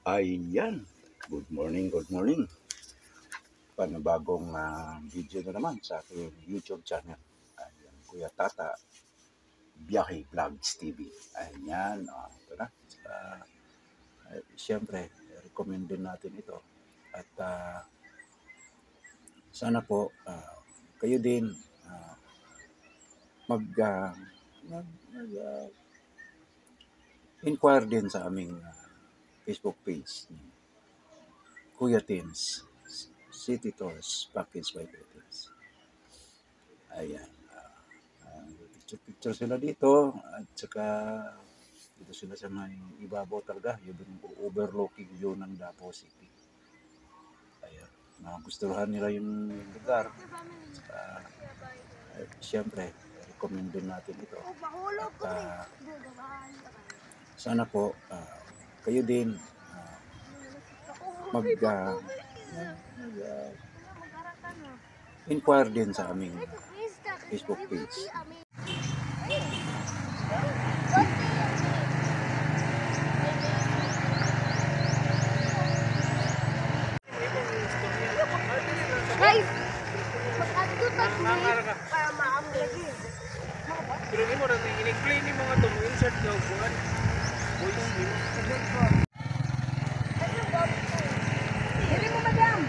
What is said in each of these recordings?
Ayan, good morning, good morning. Panibagong video na naman sa aking YouTube channel. Ayan, Kuya Tata, Biyahe Vlogs TV. Ayan, ito na. Siyempre, recommend din natin ito. At sana po, kayo din inquire din sa aming Facebook page. Kuya Tins, City Tours, Package by Tins. Ayan. Picture sila dito at saka dito sila sa may ibabaw talaga, yung overlooking view ng Davao City. Ayan. Magustuhan nila yung lugar. Saka, siyempre, recommend din natin ito. At sana po, kayo din inquire din sa aming Facebook page. Guys, mag-adto para maam lagi. Pero mo na ini-clean ni mga to, insert daw buwan. Boys mo. Dili mo madam.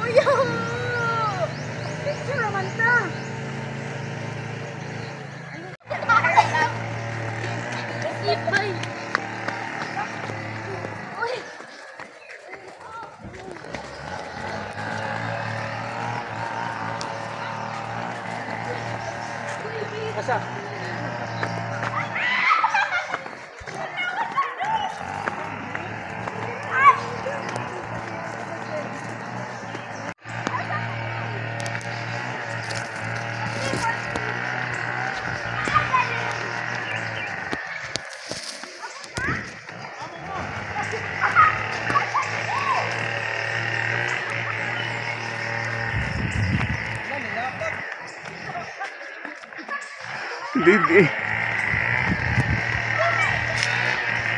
Uyo! Picture naman ta. Ipay. Uy. Asa? Hindi.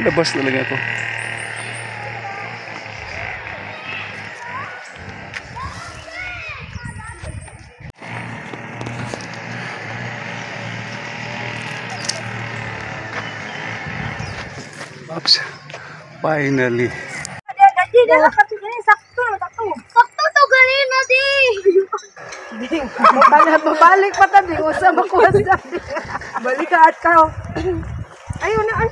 Labas talaga ako. Oops. Finally. Sakto to galing na di. Babalik pa tabi, usa makuha sa balik ka at ka. Ayun na ay.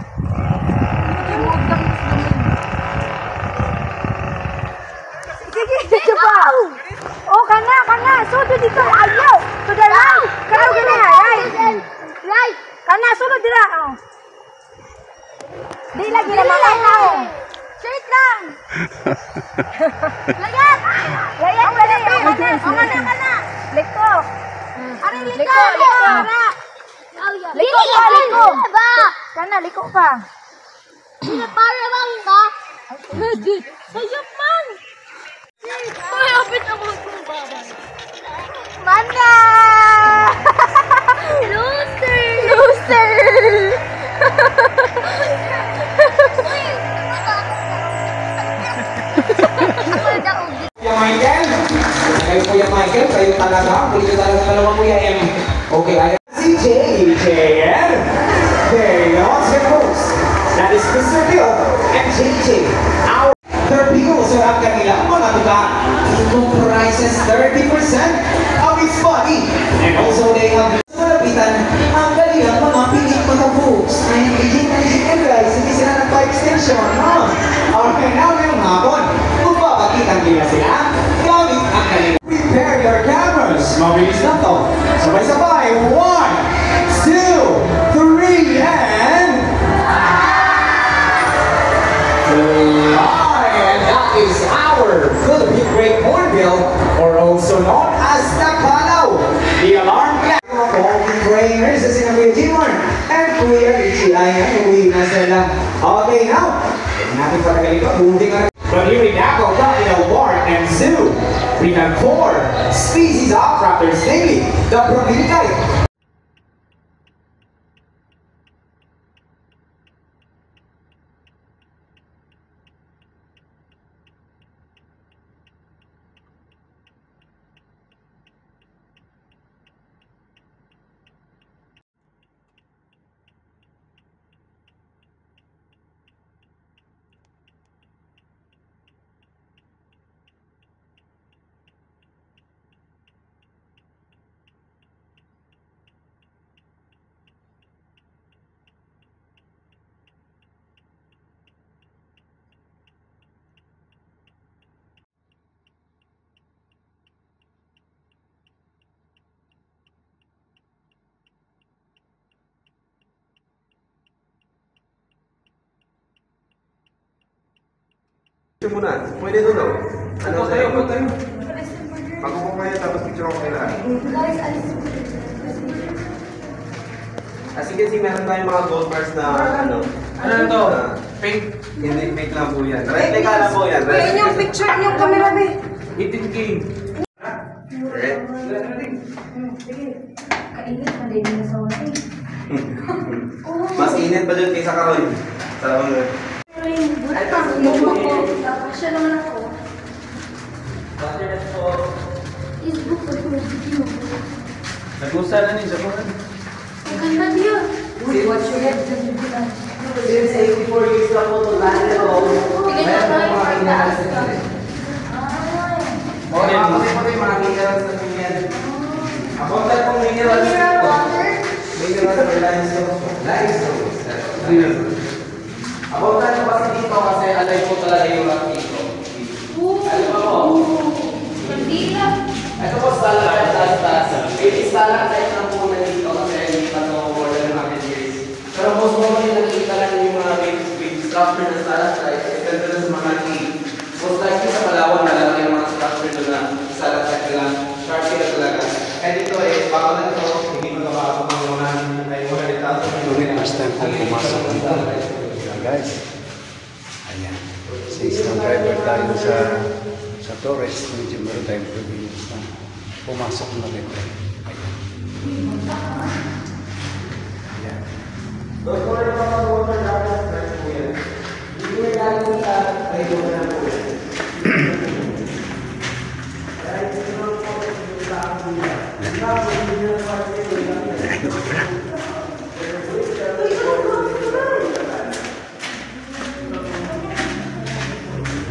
Sige pa. Oh kana. Sudo dito ayaw. To the right. Kana gani right. Kana sudo dira. Oh. Di lagi na makalaw. Straight lang. Layat dali. Kana. Liko. Ari liko. Liko. Kana liko pa. Para bang ka? Sayop man. Ay, apit ako magkumbabay. Mana! Loser! Kuya Michael? Kuya Michael, kayo talaga. Muli ka talaga dalawang Kuya M. Okay, ayan. Si JJN. There you go. Your host. That is Mr. Bill and JJ. Our third people sa harap kanila, mga tuka, comprises 30% of its body. And also they have malapitan ang kanilang mga pilit mga folks. Ayan, legit guys, hindi sila nagpa-extension, no? Okay, now ngayong hapon, magpapakitan nila sila gamit ang kanilang. Prepare your cameras. Mabilis na to. Sabay-sabay. 1, 2, 3, and... And that is our Philippine Great Hornbill, or also known as Takalaw. The alarm clock. Mga trainers sa sinabi Jimon and Kuya Richie ay uwi na sila. Okay, now, natin patagalin pa. But here in Davao Crocodile Park and Zoo, we have 4 species of raptors, namely the Prometheus. Picture muna. Pwede doon daw. Ano sa'yo? Magupo kayo tapos picture ako kayo lahat. Guys, alis. Sige, meron tayong mga gold bars na ano. Ano to? Fake? Hindi, fake lang po yan. Replica lang po yan. Ayun yung picture yung camera, be. 18K. Okay. Kainit pa din na sa wala. Mas init pa dyan kaysa karoon. Salamat. Ay, tapos siya naman ako. Facebook ko yung video. Nagusa na ni Zabuhan. Ang ganda niya. Watch your head. Since 84 years na po ito, lahat ito. Tingnan niyo tayo para taas ka. Okay, pati yung mga minerals na pinyan. Ako tayo pong minerals. Mineral water. Minerals or limestone. Ako tayo kasi dito kasi alay po talaga yung rock dito. Ano ba po? Kandila. Ito po stalactite taas-taas. Stalactite lang po na dito kasi hindi pa ito more than 100 years. Pero most probably nakikita lang yung mga big structure na stalactite. Ito na sa mga cave. Most likely sa Palawan na lang yung mga structure doon na stalactite lang. Sharp sila talaga. Kaya dito baka na ito, hindi magkakaabot ng mga 100,000. First time kong pumasok dito. Guys, ayan. Sa isang driver tayo sa Torres, medyo meron tayong privilege na pumasok na rin. Ayan. Ayan. Don't worry about the water droplets, that's po yan. Hindi mo galing sa radio na po yan. Right, ito lang po yung lakas nila. Lakas nila sa pagkakas.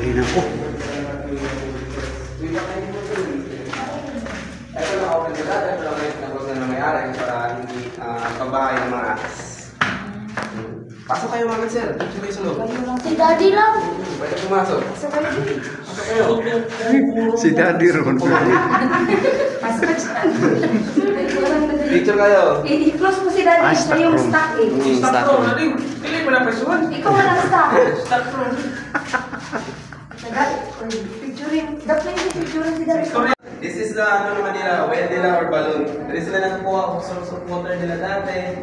Ayun ako. Ito na open sila, ito lang yung nagos na may-ari para hindi pagbahay ng mga ahas. Pasok kayo mga sir, dito kayo sa loob. Si Daddy lang. Pwede pumasok. Pasok kayo. Si Daddy Ron. Pasok ka dyan. Picture kayo. I-close mo si Daddy. Siya yung stock eh. Stock room. Dili mo na presuhan. Ikaw wala stock. Stock room. Picturing. Dapat yung picturing si Daddy. This is the ano naman nila, well nila or balloon. Dito sila nagkuha ng source of water nila dati.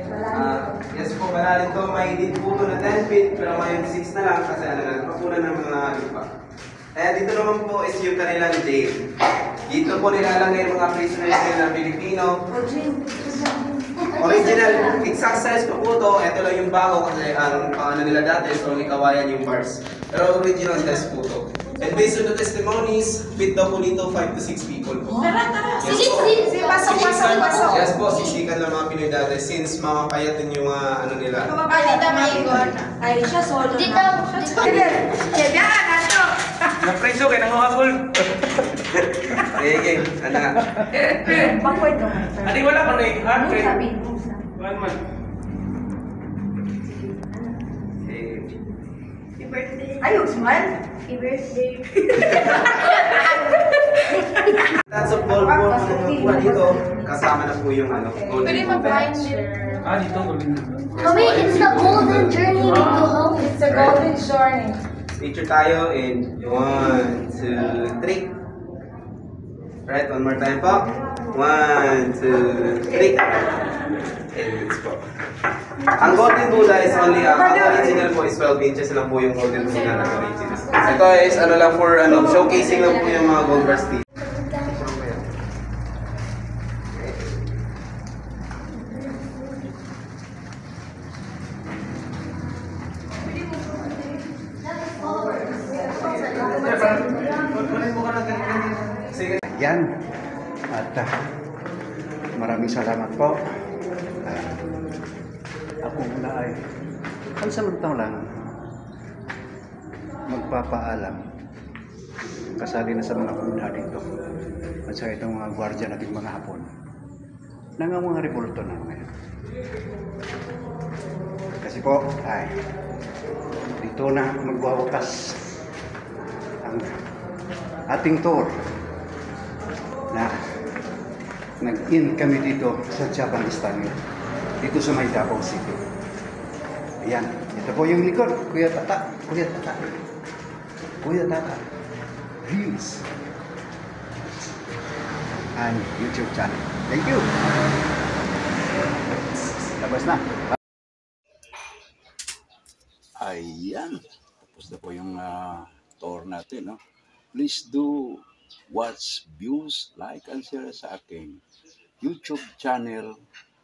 Yes po, malalim to. May din po to na 10 feet, pero may 6 na lang kasi ano lang, mapunan ng mga lupa. Kaya dito naman po is yung kanilang jail. Dito po nilalagay yung mga prisoners nila na Pilipino. Original, exact size po po to. Ito lang yung bago kasi ang ano nila dati is only kawayan yung bars. Pero original size po to. And based on the testimonies, fit daw po dito 5 to 6 people po. Tara, tara. Yes po. Sige, pasok. Yes po, sisikan lang mga Pinoy dati since mamapayat din yung ano nila. Ay, dito may igon. Ay, siya solo Dito. na. Kaya, kaso. Na-preso kaya nangangakol. Okay, ano nga. Backward naman. Adi wala pa na hard Ano trade. sabi? One man. Ayaw, smile. birthday. That's of ball po na nakuha dito. Kasama na po yung ano. Pwede mag-blind Dito golden. Mami, it's the golden journey to home. It's a golden journey. Picture tayo in 1, 2, 3. Right, one more time po. 1, 2, 3. And it's po. Ang golden Buddha is only, ang original po is 12 inches lang po yung golden Buddha na original. Ito is ano lang for showcasing lang po yung mga gold bars dito. Yan. At maraming salamat po. Ako muna ay pansamantang lang magpapaalam. Kasali na sa mga Buddha dito. At sa itong mga gwardiya nating mga Hapon. Nang ang mga revolto na ngayon. Kasi po, ay dito na magwawakas ang ating tour na nag-in kami dito sa Japanese Tanyo dito sa May Davao City. Ayan, ito po yung likod, Kuya Tata. Kuya Tata Views and YouTube channel. Thank you. Tapos na. Ayan. Tapos na po yung tour natin. No? Please do watch, views, like, and share sa aking YouTube channel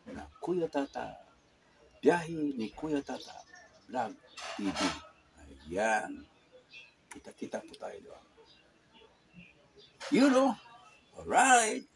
na Kuya Tata. Biyahe ni Kuya Tata Vlog TV. Ayan. Kita-kita po tayo doon. You know. Alright.